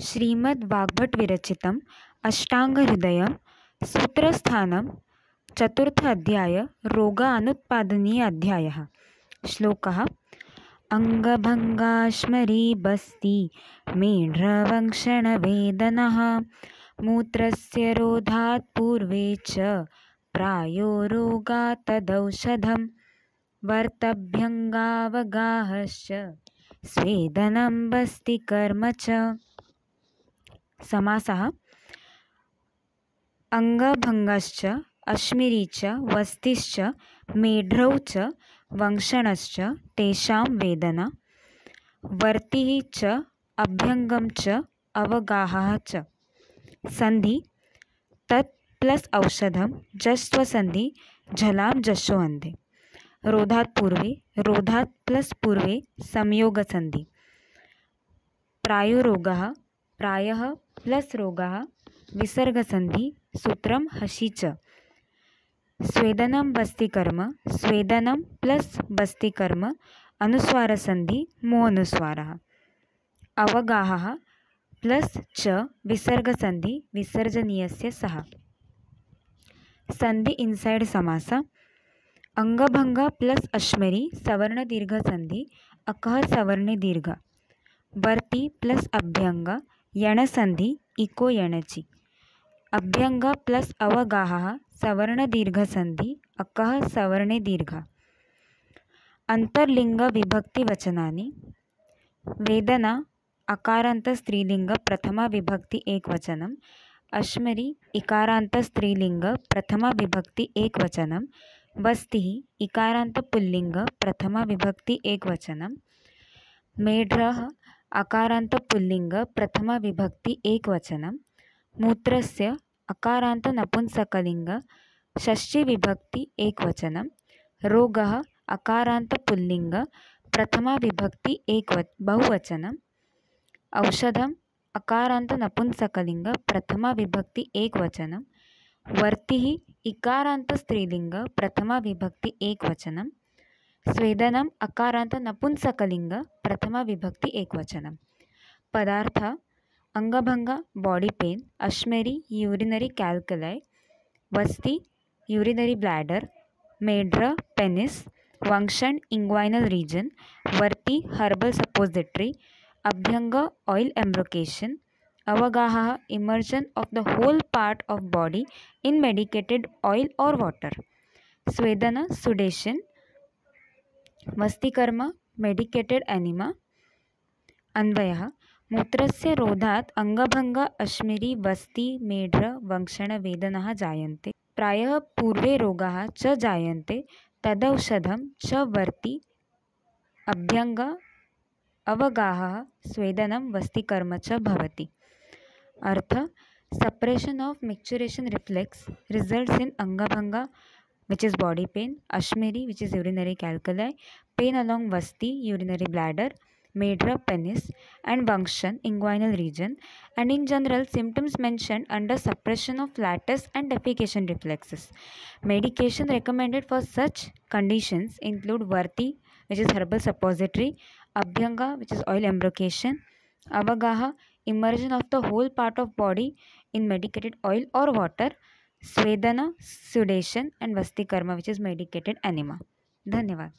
श्रीमद्वाग्भट विरचितम् अष्टाङ्गहृदयं सूत्रस्थानं चतुर्थ अध्याय रोगानुत्पादनी अध्यायः। श्लोकः अङ्गभङ्गाश्मरी बस्ति मेढ्रवंक्षणवेदनः मूत्रस्य रोधात् पूर्वे च प्रायो रोगात् तदौषधं वर्तभ्यङ्गावगाहश्च स्वेदनं बस्ति कर्म च। समासः अंगभंगाश्च अश्मिरीच वस्तिश्च मेढ्रौ च वंक्षणश्च तेषां वेदना वर्तिः च अभ्यङ्गं च अवगाहः च। संधि तत् प्लस औषधं जस्व संधि झलां जशो अंधे। रोधात् पूर्वे रोधात् प्लस पूर्वे संयोग संधि। प्रायो रोगः प्रायः प्लस रोगः विसर्ग संधि सूत्रम हसि च। स्वेदनं बस्ति कर्म स्वेदनं प्लस बस्ति कर्म अनुस्वार संधि मो अनुस्वारः। अवगाहः प्लस च विसर्ग संधि विसर्जनीयस्य सह। संधि इनसाइड समास अंगभंग प्लस अश्मरी सवर्ण दीर्घ संधि अकः सवर्णे दीर्घ। वर्ति प्लस अभ्यंग यण संधि इको यणचि। अभ्यंग प्लस अवगाहः सवर्ण दीर्घ संधि अकः सवर्णे दीर्घ। अंतर्लिंग विभक्ति वचनानि वेदना अकारांत स्त्रीलिंग प्रथमा विभक्ति एक वचनम। अश्मरी इकारांत स्त्रीलिंग प्रथमा विभक्ति एक वचनम। वस्ति इकारांत पुल्लिंग प्रथमा विभक्ति एक वचनम। मेढ्रः अकारांत पुल्लिंग प्रथमा विभक्ति एक वचनम। मूत्रस्य अकारांत नपुंसकलिंग षष्ठी विभक्ति एक वचनम। रोगः अकारांत पुल्लिंग प्रथमा विभक्ति एक बहुवचनम। औषधम अकारांत नपुंसकलिंग प्रथमा विभक्ति एक वचनम। वर्तिः इकारांत स्त्रीलिंग प्रथमा विभक्ति एक वचनम। स्वेदनम अकारांत नपुंसकलिंग प्रथमा विभक्ति एक वचनम। पदार्थ अंगभंग बॉडी पेन अश्मेरी यूरिनरी कैल्कुलाई। वस्ति यूरिनरी ब्लैडर। मेढ्र पेनिस। वंक्षण इंग्वाइनल रीजन। वर्ति हर्बल सपोजिटरी। अभ्यंग ऑयल एम्ब्रोकेशन। अवगाहः immersion of the whole part of body in medicated oil और वाटर। स्वेदन सुडेशन। वस्तिकर्म मेडिकेटेड एनिमा। अन्वयः मूत्रस्य रोधात् अंगभंग अश्मिरी वस्ति मेढ्र वंक्षण वेदनाः जायन्ते। प्रायः पूर्वे रोगाः च जायन्ते तदौषधं च वर्ति अभ्यंग अवगाहः स्वेदनं वस्तिकर्म च भवति। अर्थ suppression of micturition reflex results in angabhanga which is body pain, ashmeri which is urinary calculi, pain along vasti urinary bladder, meढ्र penis and vangshan inguinal region, and in general symptoms mentioned under suppression of flatus and defecation reflexes. Medication recommended for such conditions include varti which is herbal suppository, abhyanga which is oil embrocation, avagaha immersion of the whole part of body in medicated oil or water, swedana sedation and vastikarma which is medicated enema. धन्यवाद।